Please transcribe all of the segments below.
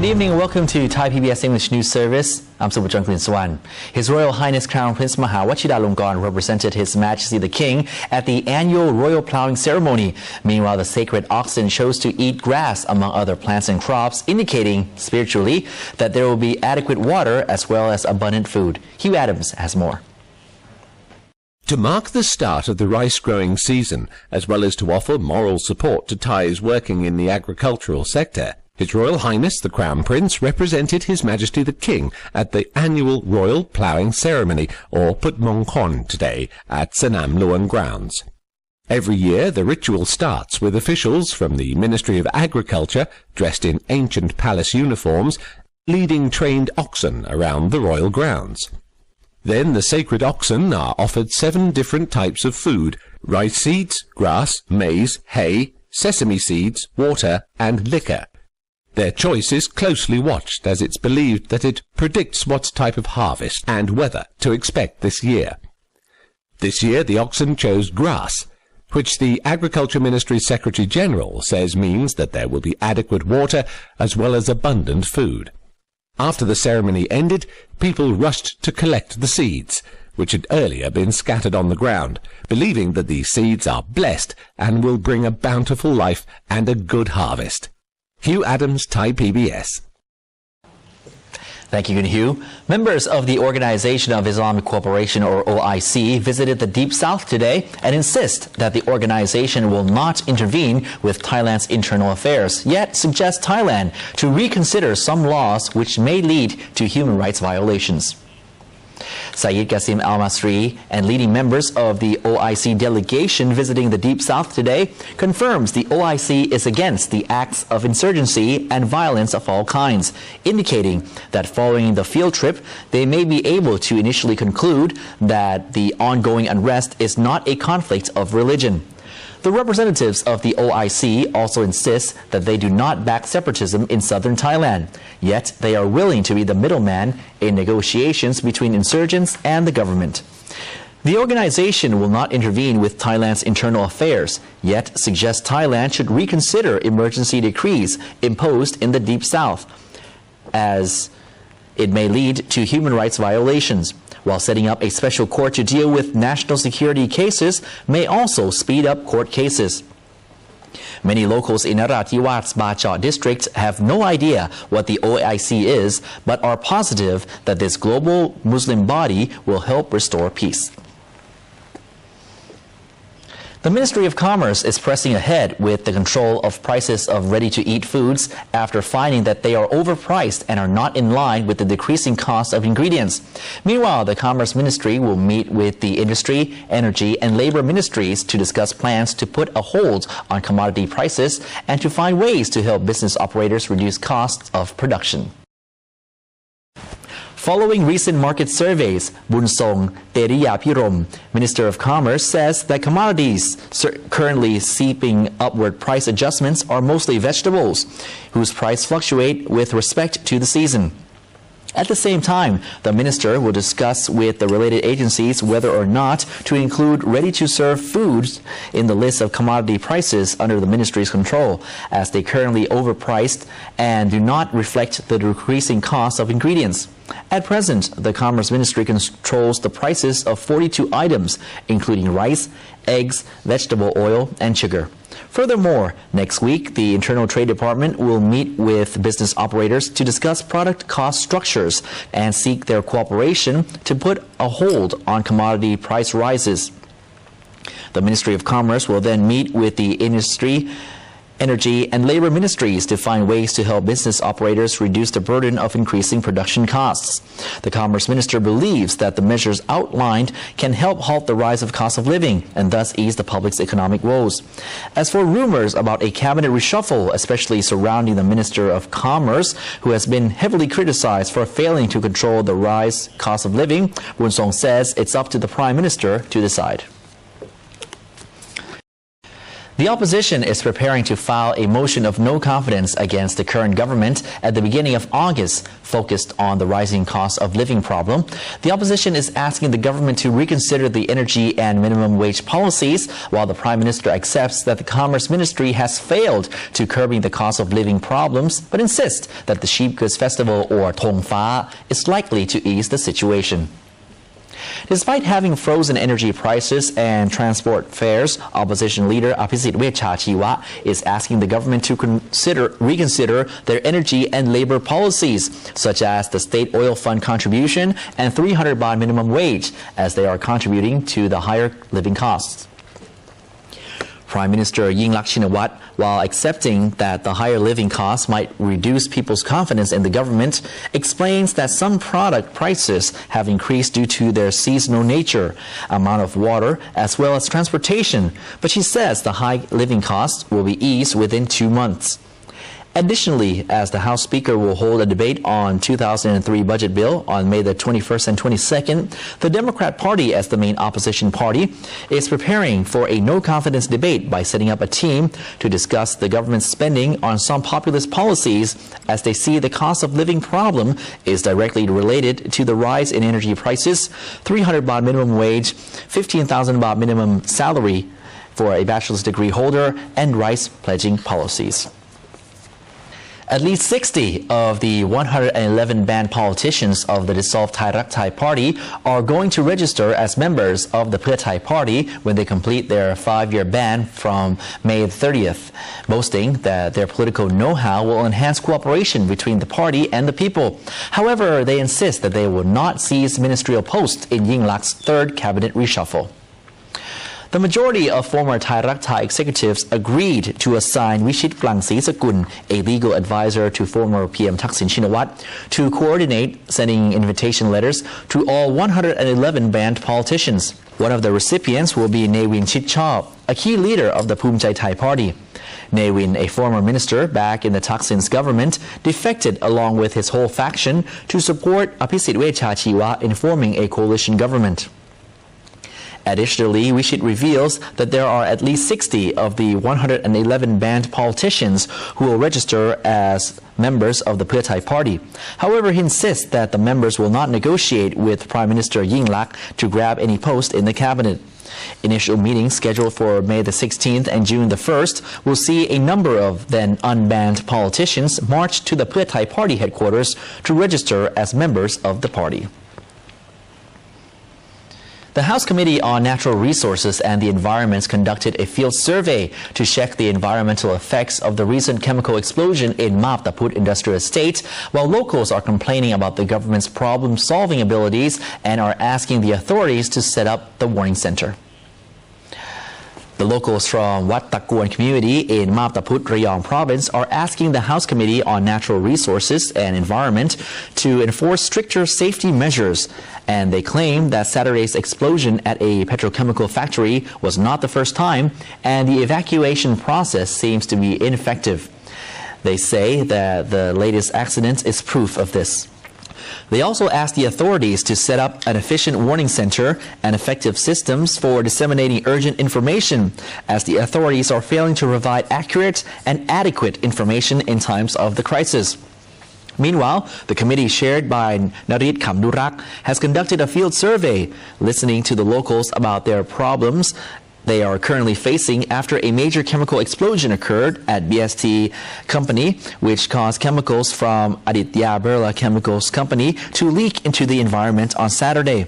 Good evening and welcome to ThaiPBS English News Service. I'm Subhajangklin Swan. His Royal Highness Crown Prince Maha Wachiralongkorn represented His Majesty the King at the annual royal ploughing ceremony. Meanwhile, the sacred oxen chose to eat grass among other plants and crops, indicating spiritually that there will be adequate water as well as abundant food. Hugh Adams has more. To mark the start of the rice-growing season, as well as to offer moral support to Thais working in the agricultural sector, His Royal Highness the Crown Prince represented His Majesty the King at the annual royal ploughing ceremony, or Put Mongkon, today at Sanam Luang grounds. Every year the ritual starts with officials from the Ministry of Agriculture, dressed in ancient palace uniforms, leading trained oxen around the royal grounds. Then the sacred oxen are offered 7 different types of food: rice seeds, grass, maize, hay, sesame seeds, water, and liquor. Their choice is closely watched, as it's believed that it predicts what type of harvest and weather to expect this year. This year the oxen chose grass, which the Agriculture Ministry Secretary-General says means that there will be adequate water as well as abundant food. After the ceremony ended, people rushed to collect the seeds, which had earlier been scattered on the ground, believing that these seeds are blessed and will bring a bountiful life and a good harvest. Hugh Adams, Thai PBS. Thank you, Hugh. Members of the Organization of Islamic Cooperation, or OIC, visited the Deep South today and insist that the organization will not intervene with Thailand's internal affairs, yet suggest Thailand to reconsider some laws which may lead to human rights violations. Syed Qasim Al-Masri and leading members of the OIC delegation visiting the Deep South today confirms the OIC is against the acts of insurgency and violence of all kinds, indicating that following the field trip, they may be able to initially conclude that the ongoing unrest is not a conflict of religion. The representatives of the OIC also insist that they do not back separatism in southern Thailand, yet they are willing to be the middleman in negotiations between insurgents and the government. The organization will not intervene with Thailand's internal affairs, yet suggests Thailand should reconsider emergency decrees imposed in the Deep South, as it may lead to human rights violations, while setting up a special court to deal with national security cases may also speed up court cases. Many locals in Narathiwat's Bacha district have no idea what the OIC is, but are positive that this global Muslim body will help restore peace. The Ministry of Commerce is pressing ahead with the control of prices of ready-to-eat foods after finding that they are overpriced and are not in line with the decreasing cost of ingredients. Meanwhile, the Commerce Ministry will meet with the Industry, Energy and Labor Ministries to discuss plans to put a hold on commodity prices and to find ways to help business operators reduce costs of production. Following recent market surveys, Bunsong Teriyapirom, Minister of Commerce, says that commodities currently seeping upward price adjustments are mostly vegetables, whose price fluctuate with respect to the season. At the same time, the minister will discuss with the related agencies whether or not to include ready-to-serve foods in the list of commodity prices under the ministry's control, as they currently overpriced and do not reflect the decreasing cost of ingredients. At present, the Commerce Ministry controls the prices of 42 items, including rice, eggs, vegetable oil, and sugar. Furthermore, next week, the Internal Trade Department will meet with business operators to discuss product cost structures and seek their cooperation to put a hold on commodity price rises. The Ministry of Commerce will then meet with the Industry, Energy and Labor Ministries to find ways to help business operators reduce the burden of increasing production costs. The Commerce Minister believes that the measures outlined can help halt the rise of cost of living and thus ease the public's economic woes. As for rumors about a cabinet reshuffle, especially surrounding the Minister of Commerce, who has been heavily criticized for failing to control the rise cost of living, Bunsong says it's up to the Prime Minister to decide. The opposition is preparing to file a motion of no confidence against the current government at the beginning of August, focused on the rising cost of living problem. The opposition is asking the government to reconsider the energy and minimum wage policies, while the Prime Minister accepts that the Commerce Ministry has failed to curbing the cost of living problems, but insists that the Sheep Goods Festival, or Thong Pha, is likely to ease the situation. Despite having frozen energy prices and transport fares, opposition leader Aphisit Wechachjiwa is asking the government to reconsider their energy and labor policies, such as the state oil fund contribution and 300 baht minimum wage, as they are contributing to the higher living costs. Prime Minister Yingluck Shinawatra, while accepting that the higher living costs might reduce people's confidence in the government, explains that some product prices have increased due to their seasonal nature, amount of water, as well as transportation, but she says the high living costs will be eased within 2 months. Additionally, as the House Speaker will hold a debate on 2003 budget bill on May the 21st and 22nd, the Democrat Party, as the main opposition party, is preparing for a no-confidence debate by setting up a team to discuss the government's spending on some populist policies, as they see the cost of living problem is directly related to the rise in energy prices, 300 baht minimum wage, 15,000 baht minimum salary for a bachelor's degree holder, and rice pledging policies. At least 60 of the 111 banned politicians of the dissolved Thai Party are going to register as members of the Pheu Thai Party when they complete their 5-year ban from May 30th, boasting that their political know-how will enhance cooperation between the party and the people. However, they insist that they will not seize ministerial posts in Yingluck's third cabinet reshuffle. The majority of former TRT Executives agreed to assign Wichit Plangsi-Sakul, a legal advisor to former PM Thaksin Shinawatra, to coordinate sending invitation letters to all 111 banned politicians. One of the recipients will be Newin Chitchop, a key leader of the Phumchai Thai Party. Newin, a former minister back in the Thaksin's government, defected along with his whole faction to support Aphisit Wechachjiwa in forming a coalition government. Additionally, Wichit reveals that there are at least 60 of the 111 banned politicians who will register as members of the Pheu Thai Party. However, he insists that the members will not negotiate with Prime Minister Yingluck to grab any post in the cabinet. Initial meetings scheduled for May the 16th and June the 1st will see a number of then unbanned politicians march to the Pheu Thai Party headquarters to register as members of the party. The House Committee on Natural Resources and the Environment conducted a field survey to check the environmental effects of the recent chemical explosion in Maptaput Industrial Estate, while locals are complaining about the government's problem-solving abilities and are asking the authorities to set up the warning center. The locals from Wat Takuan community in Maptaput, Rayong province are asking the House Committee on Natural Resources and Environment to enforce stricter safety measures, and they claim that Saturday's explosion at a petrochemical factory was not the first time, and the evacuation process seems to be ineffective. They say that the latest accident is proof of this. They also asked the authorities to set up an efficient warning center and effective systems for disseminating urgent information, as the authorities are failing to provide accurate and adequate information in times of the crisis. Meanwhile, the committee chaired by Narit Kamdurak has conducted a field survey, listening to the locals about their problems they are currently facing after a major chemical explosion occurred at BST Company, which caused chemicals from Aditya Birla Chemicals Company to leak into the environment on Saturday.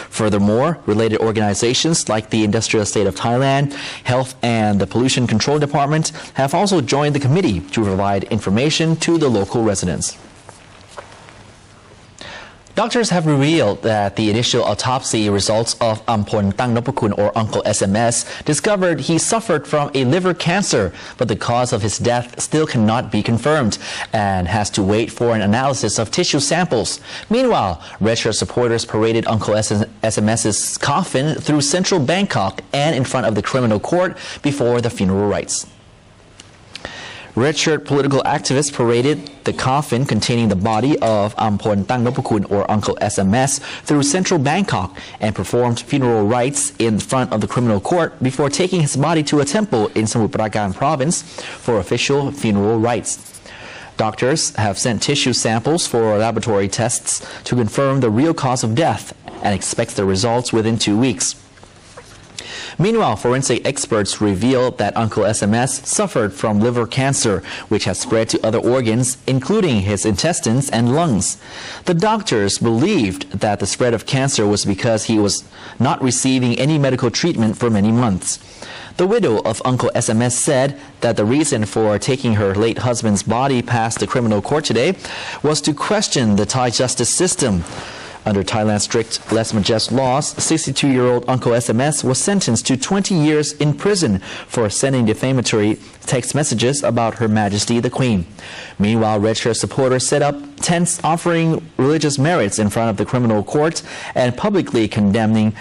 Furthermore, related organizations like the Industrial Estate of Thailand, Health and the Pollution Control Department have also joined the committee to provide information to the local residents. Doctors have revealed that the initial autopsy results of Ampon Tangnopakun, or Uncle SMS, discovered he suffered from a liver cancer, but the cause of his death still cannot be confirmed and has to wait for an analysis of tissue samples. Meanwhile, Red Shirt supporters paraded Uncle SMS's coffin through central Bangkok and in front of the criminal court before the funeral rites. Red shirt political activists paraded the coffin containing the body of Ampon Tangnopakun, or Uncle SMS, through central Bangkok and performed funeral rites in front of the criminal court before taking his body to a temple in Samut Prakan province for official funeral rites. Doctors have sent tissue samples for laboratory tests to confirm the real cause of death and expects the results within 2 weeks. Meanwhile, forensic experts revealed that Uncle SMS suffered from liver cancer, which has spread to other organs, including his intestines and lungs. The doctors believed that the spread of cancer was because he was not receiving any medical treatment for many months. The widow of Uncle SMS said that the reason for taking her late husband's body past the criminal court today was to question the Thai justice system. Under Thailand's strict lèse majesté laws, 62-year-old Uncle SMS was sentenced to 20 years in prison for sending defamatory text messages about Her Majesty the Queen. Meanwhile, red shirt supporters set up tents offering religious merits in front of the criminal court and publicly condemning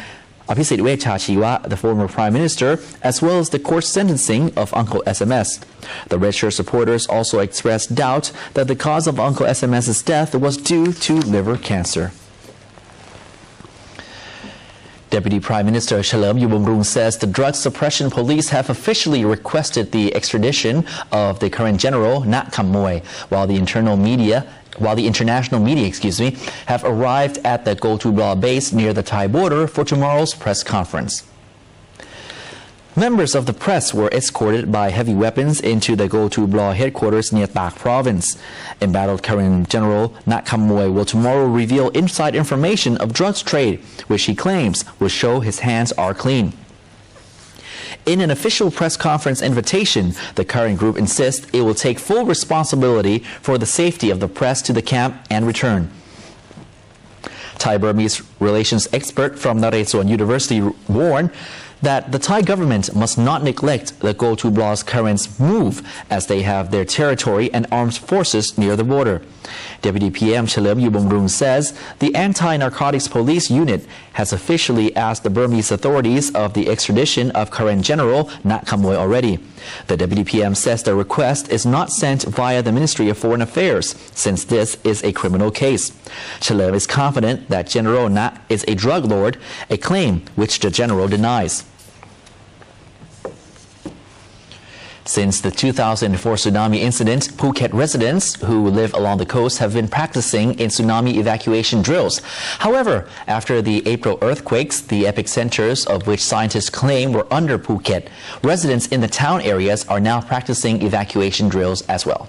Apisit Wechachiwa, the former Prime Minister, as well as the court sentencing of Uncle SMS. The red shirt supporters also expressed doubt that the cause of Uncle SMS's death was due to liver cancer. Deputy Prime Minister Chalerm Yubomrung says the Drug Suppression Police have officially requested the extradition of the current general Nak Khamoy, while the international media have arrived at the Go-To-Blah base near the Thai border for tomorrow's press conference. Members of the press were escorted by heavy weapons into the Go-To-Blah headquarters near Tak province. Embattled current General Nak Khamoy will tomorrow reveal inside information of drugs trade, which he claims will show his hands are clean. In an official press conference invitation, the current group insists it will take full responsibility for the safety of the press to the camp and return. Thai-Burmese relations expert from Naresuan University warned that the Thai government must not neglect the Go-To-Blah's current move, as they have their territory and armed forces near the border. Deputy PM Chalerm Yubomrung says the Anti-Narcotics Police Unit has officially asked the Burmese authorities of the extradition of current General Nak Khamoy already. The Deputy PM says the request is not sent via the Ministry of Foreign Affairs, since this is a criminal case. Chalerm is confident that General Nak is a drug lord, a claim which the general denies. Since the 2004 tsunami incident, Phuket residents who live along the coast have been practicing in tsunami evacuation drills. However, after the April earthquakes, the epicenters of which scientists claim were under Phuket, residents in the town areas are now practicing evacuation drills as well.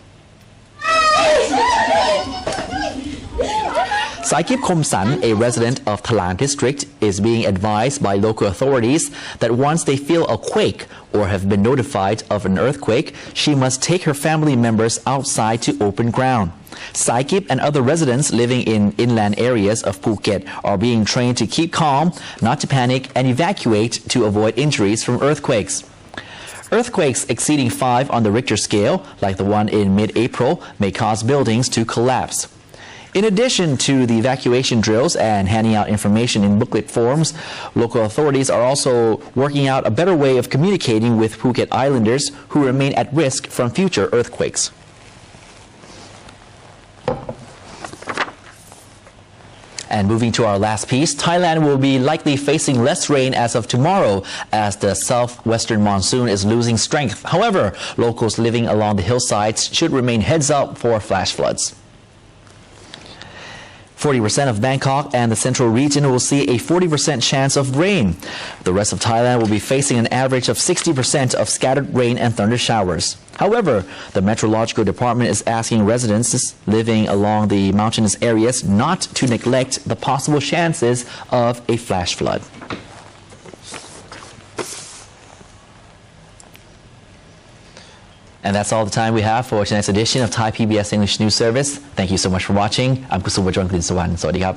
Saikip Komsan, a resident of Thalang district, is being advised by local authorities that once they feel a quake or have been notified of an earthquake, she must take her family members outside to open ground. Saikip and other residents living in inland areas of Phuket are being trained to keep calm, not to panic, and evacuate to avoid injuries from earthquakes. Earthquakes exceeding 5 on the Richter scale, like the one in mid-April, may cause buildings to collapse. In addition to the evacuation drills and handing out information in booklet forms, local authorities are also working out a better way of communicating with Phuket Islanders who remain at risk from future earthquakes. And moving to our last piece, Thailand will be likely facing less rain as of tomorrow as the southwestern monsoon is losing strength. However, locals living along the hillsides should remain heads up for flash floods. 40% of Bangkok and the central region will see a 40% chance of rain. The rest of Thailand will be facing an average of 60% of scattered rain and thunder showers. However, the Meteorological Department is asking residents living along the mountainous areas not to neglect the possible chances of a flash flood. And that's all the time we have for tonight's edition of Thai PBS English News Service. Thank you so much for watching. I'm Kusum Wajong Klin Sawan. Sawadee krap.